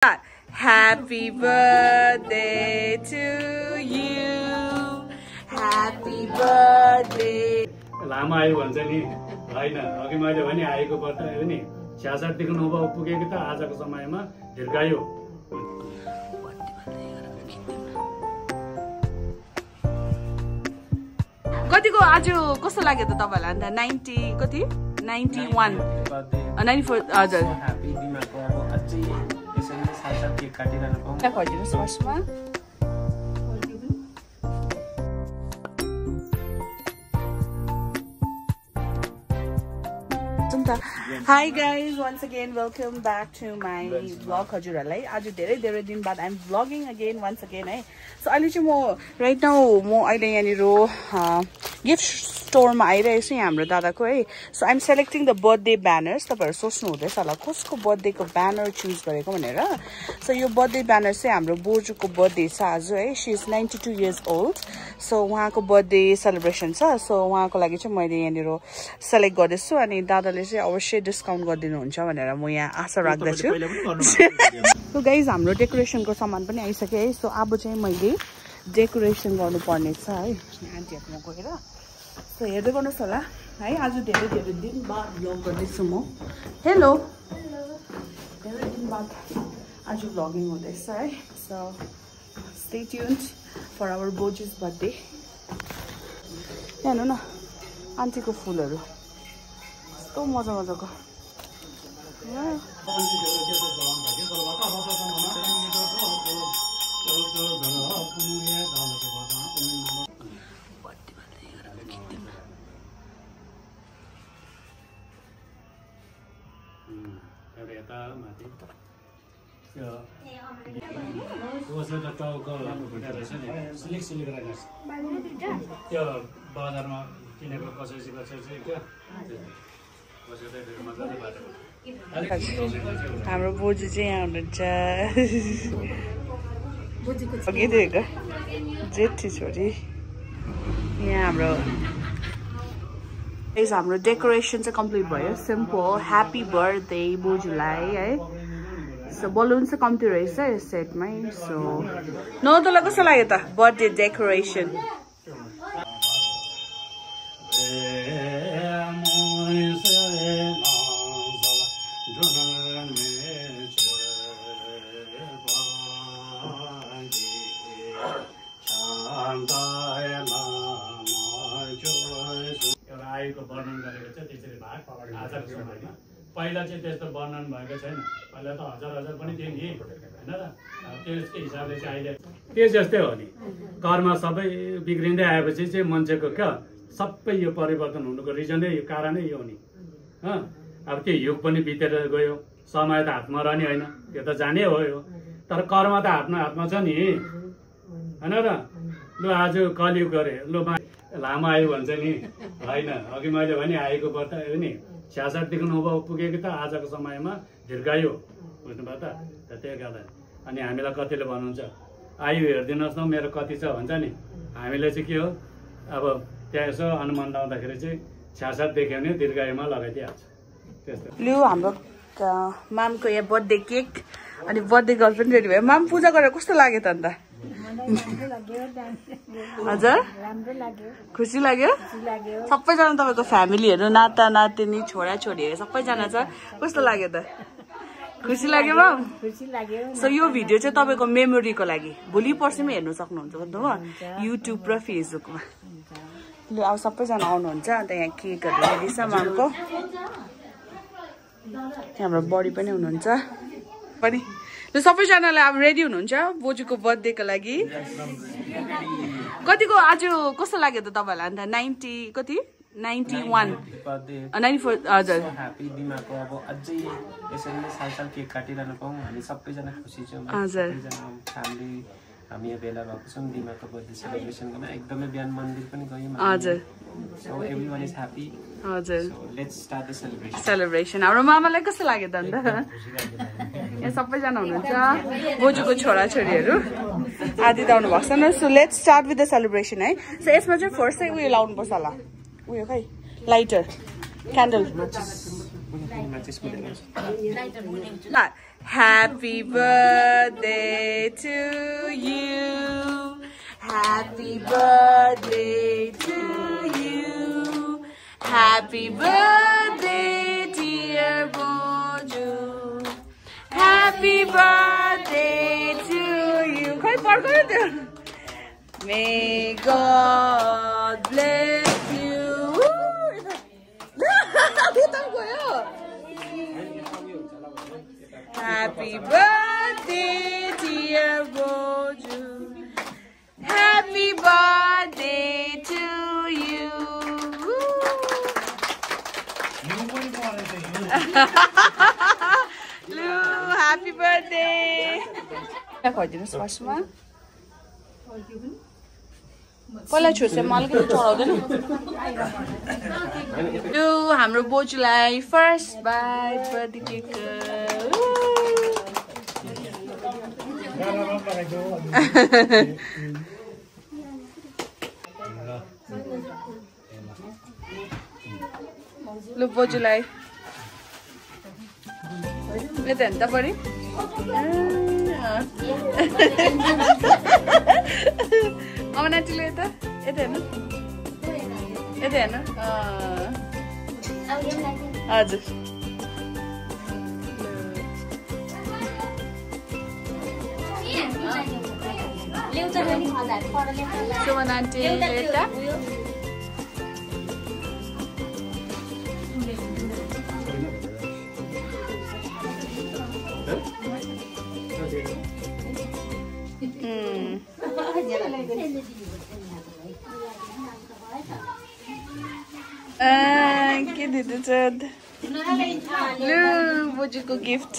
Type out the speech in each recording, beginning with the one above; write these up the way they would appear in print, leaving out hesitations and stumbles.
Happy birthday to you. Happy birthday. लामा आयो भन्छ नि हैन अघि मैले भने आएको पत्ता हो नि 66 देखि 9 पुगेको त आजको समयमा हिर्कायो कतिको आज कस्तो लाग्यो त तपाईलाई अन्त 90 कति 91 94 हजुर ह्यापी दिमागको अब अझै यसरी साथ केक काटिरहन पाऊँ खर्दिनुस् फर्स्टमा Hi guys, once again welcome back to my vlog. हजुरहरुलाई आज धेरै दिन बाद I'm vlogging again once again है. So अहिले चाहिँ म right now म अहिले यहाँनिर गिफ्ट स्टोरमा आइरहेको छु हाम्रो दादाको है. So I'm selecting the birthday banners. तपाईहरु सोच्नु हुँदैछ होला कसको बर्थडे को ब्यानर चुज गरेको भनेर. So यो बर्थडे ब्यानर चाहिँ हाम्रो बोजूको बर्थडे छ आज है. She is 92 years old. So उहाँको बर्थडे सेलिब्रेसन छ. So उहाँको लागि चाहिँ मैले यहाँनिर सेलेक्ट गर्दैछु अनि दादाले चाहिँ अवश्य डिस्काउन्ट गरिदिनुहुन्छ भनेर म यहाँ आशा राख्दछु. So guys हाम्रो डेकोरेसनको सामान पनि आइसक्यो है. So अब चाहिँ मैले डेकोरेसन गर्नुपर्ने छ है. आन्टीहरुमा गएर So हेर्दै गर्नुस् होला है. आज धेरै दिन बाद भ्लग गर्दैछु म. हेलो धेरै दिन बाद आज भ्लगिङ हुँदैछ है. So stay tuned for our Boju's birthday. हेर्नु न आन्टीको फुलहरु कस्तो मजाको त्यो बजारमा किनेको कसैसी क्या हाम्रो बोजू चाहिँ यहाँ हुनुहुन्छ अघि देखेको जेठी छोरी यहाँ हाम्रो डेकोरेसन चाहिँ कम्प्लिट भयो सिम्पल ह्याप्पी बर्थडे बोजूलाई है सो बलुन चाहिँ कम्ती रहेछ यस सेटमै सो न तँलाई कस्तो लाग्यो त बर्थडे डेकोरेसन वर्णन गरेको छ त्यसरी भाग आजको समयमा पहिला चाहिँ त्यस्तो वर्णन भएको छैन पहिला त हजार पनि थियो नि हैन र त्यसको हिसाबले चाहिँ अहिले त्यो जस्तै हो नि कर्म सबै बिग्रिँदै आएपछि चाहिँ मान्छेको क्या सबै यो परिवर्तन हुनुको रिजनै यो कारणै यो नि अब त्यो युग पनि बितेर गयो समय त हातमा रहने होइन त्यो त जाने हो यो तर कर्म त हातमा छ नि हैन र लु आज कलियुग गरे लु लामा आयो भन्छ नि हैन अघि मैले भने आएको पत्ता हो नि 66 देखि 9 पुगेको त आजको समयमा हिर्कायो बुझ्नुभयो त त्यही कारण अनि हामीलाई कतिले भन्नुहुन्छ आयु हेर्दिनुहोस् न मेरो कति छ भन्छ नि हामीले चाहिँ के हो अब त्यहाँ यसो अनुमान लाउँदाखेरि चाहिँ 66 देख्यो भने दीर्घायुमा लगाइदिइहाल्छ त्यस्तो लु हाम्रो मामको यहाँ बर्थडे केक अनि बर्थडे गर्ल पनि रेडी भयो माम पूजा गरेर कस्तो लाग्यो त अन्त हजुर खुसी लाग्यो सबैजना तपाईँको फ्यामिलीहरू नाता नातिनी छोरा छोरीहरू सबैजना छ कस्तो लाग्यो त खुसी लाग्यो माम सो यो भिडियो चाहिँ तपाईँको मेमोरीको लागि भोलि पर्सिमै हेर्नु सक्नुहुन्छ बुझ्नुभयो युट्युब र फेसबुकमा लु अब सबैजना आउनुहुन्छ अन्त यहाँ केकहरू रेडी छ मामको हाम्रो बडी पनि हुनुहुन्छ पनि ल सबैजनालाई अब रेडी हुनुहुन्छ बोजूको बर्थडेको लागि कतिको आज कस्तो लाग्यो त तपाईलाई अन्त 90 कति 91 94 हजुर ह्यापी दिमागको अब अझै यसरी साल केक काटिरहन पाऊँ हामी सबैजना खुसी छौँ हजुर फ्यामिली हामी यहाँ भेला भएको छौँ दिमागको बर्थडे सेलिब्रेसन गर्न एकदमै बिहान मन्दिर पनि गयौँ हजुर सो एभ्रीवन इज ह्यापी हजुर so let's start the celebration हाम्रो मामालाई कस्तो लाग्यो त अन्त यहाँ सबैजना हुनुहुन्छ बोजूको छोरा छोरीहरू आदि त आउनु भएको छैन so let's start with the celebration है सो यसमा चाहिँ फर्स्ट चाहिँ उयो लाउनु पर्छ होला उयो खै lighter candle Happy birthday to you. Happy birthday to you. Happy birthday, dear Boju. Happy birthday to you. Khoi parkau त्यो. May God bless you. Happy birthday, dear Boju. Happy birthday to you. Lu, happy birthday. Khodidinuस् फर्स्टमा पहिला छुर्से मलाई किन चढाउँदैन लु हाम्रो बोजूलाई first bite birthday cake लु बोजूलाई यता हेर्नु त बढी अमनाटीले यता यता हेर्नु यता हेर्नु हजुर सुमन आन्टी यता के दिँदैछ लु बोजूको गिफ्ट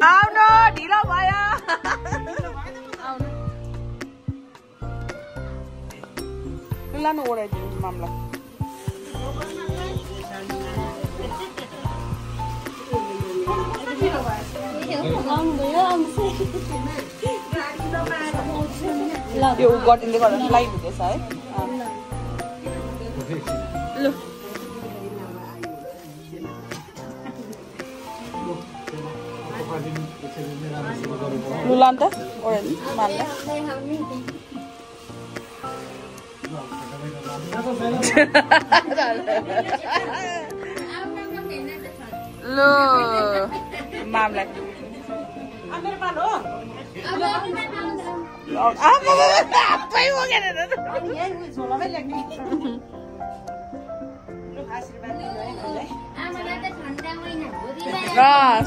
आउनु ढिलो भयो लानु ओढाइदिनु मामला यो गरिदिँदै गर्दा लाइट हुँदैछ है लु लुला अन्त ओढाइदिनु मामला लो मामला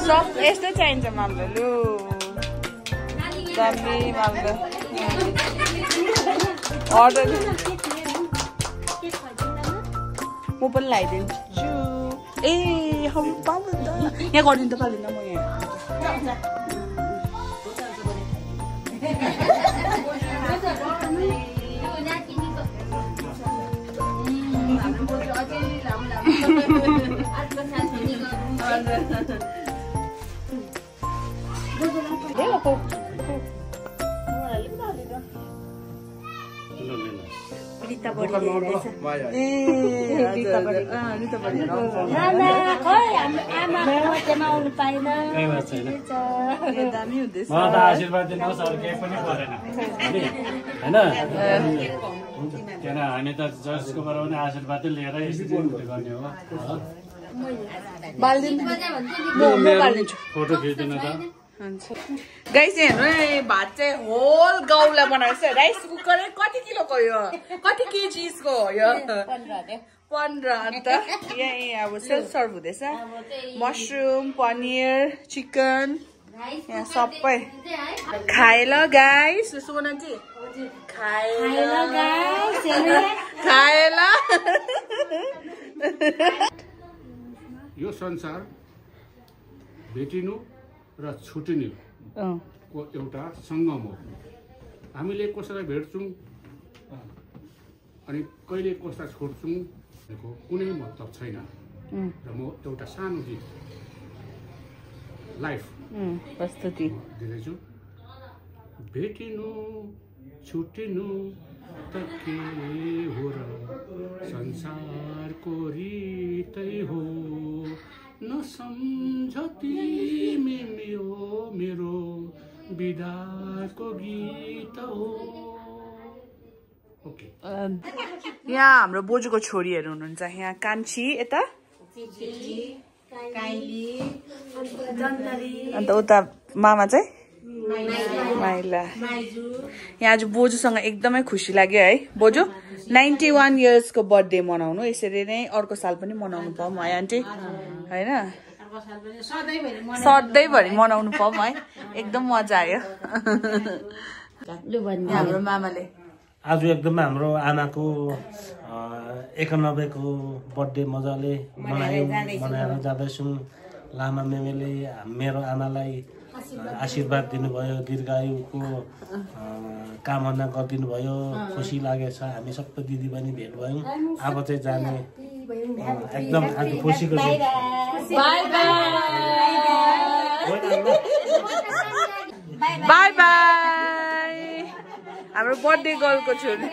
सफ्ट यस्तै चाहिन्छ मामला लु दामी मामला अर्डर म पनि लगाइदिन्छु ए हम पाउँदैन यहाँ गरिदिनु त पाउँदैन म यहाँ आशीर्वाद दिनुहोस् अरू केही पनि परेन होइन किन हामी त जसकोबाट पनि आशीर्वादै लिएर यसरी गर्ने हो फोटो खिच्दिनु त गाइस हेर्नु है भात चाहिँ होल गाउँलाई बनाएको छ राइस कुकर कति किलोको यो कति केजीसको हो यो 15 अन्त यहाँ अब सेल्फ सर्भ हुँदैछ मसरुम पनिर चिकन यहाँ सबै खाए ल गाइस सुमन आन्टी खाए ल गाइस खाए ल यो संसार भेटिनु र छुटिनु को एउटा सङ्गम हो। हामीले कसैलाई भेट्छौँ अनि कहिले कसलाई छोड्छौँ भनेको कुनै मतलब छैन। र म एउटा सानो गीत लाइफ प्रस्तुति दिँदैछु। भेटिनु छुटिनु त के हो र संसारको रीतै हो नसम्झ तिमी मेरो बिदाको गीत हो। ओके यहाँ हाम्रो बोजूको छोरीहरू हुनुहुन्छ। यहाँ कान्छी यता अन्त उता मामा चाहिँ माइला। यहाँ आज बोजूसँग एकदमै खुसी लाग्यो है। बोजू 91 इयर्सको बर्थडे मनाउनु यसरी नै अर्को साल पनि मनाउनु पाऊँ है आन्टी होइन सधैँभरि मनाउनु पाऊँ है। एकदम मजा आयो। हाम्रो मामाले आज एकदम हाम्रो आमाको 91 को बर्थडे मजाले मनाएर जाँदैछौँ। लामा मेमेले मेरो आमालाई आशीर्वाद दिनुभयो, दीर्घायुको कामना गरिदिनु भयो। खुसी लागेछ। हामी सबै दिदीबहिनी भेट भयौँ। अब चाहिँ जाने एकदम आज खुसीको दिन। बाई बाई हाम्रो बर्थडे गर्लको छोरी।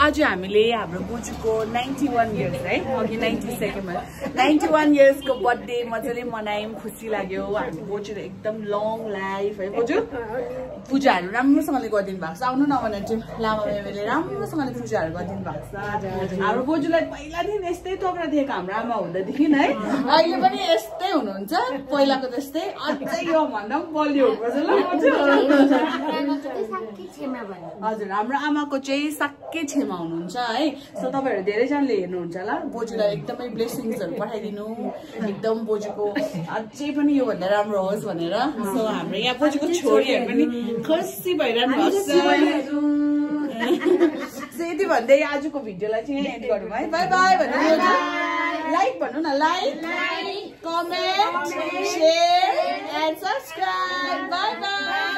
आज हामीले हाम्रो बोजूको 91 इयर्स है अघि 92nd 91 इयर्सको बर्थडे मजाले मनायौँ। खुसी लाग्यो। हाम्रो बोजूले एकदम लङ लाइफ है। बोजू पूजाहरू राम्रोसँगले गरिदिनु भएको छ। आउनु न भने चाहिँ लामा मेमेले राम्रोसँगले पूजाहरू गरिदिनु भएको छ। हाम्रो बोजूलाई पहिलादेखि यस्तै तक्रा दिएको हाम्रो आमा हुँदादेखि है अहिले पनि यस्तै हुनुहुन्छ। पहिलाको जस्तै अझै यो भन्दा पनि बलियो हुनुपर्छ ल बोजू। हजुर हाम्रो आमाको चाहिँ साक्कै छेमा हुनुहुन्छ है। सो तपाईँहरू धेरैजनाले हेर्नुहुन्छ होला। बोजूलाई एकदमै ब्लेसिङ्सहरू पठाइदिनु। एकदम बोजूको अझै पनि योभन्दा राम्रो होस् भनेर। सो हाम्रो यहाँ बोजूको छोरीहरू पनि खुसी भइरहनु भएको छ। यति भन्दै आजको भिडियोलाई चाहिँ एन्ड गरौँ है। बाई बाई भन्नु लाइक भन्नु न। Like comment share and subscribe. By by.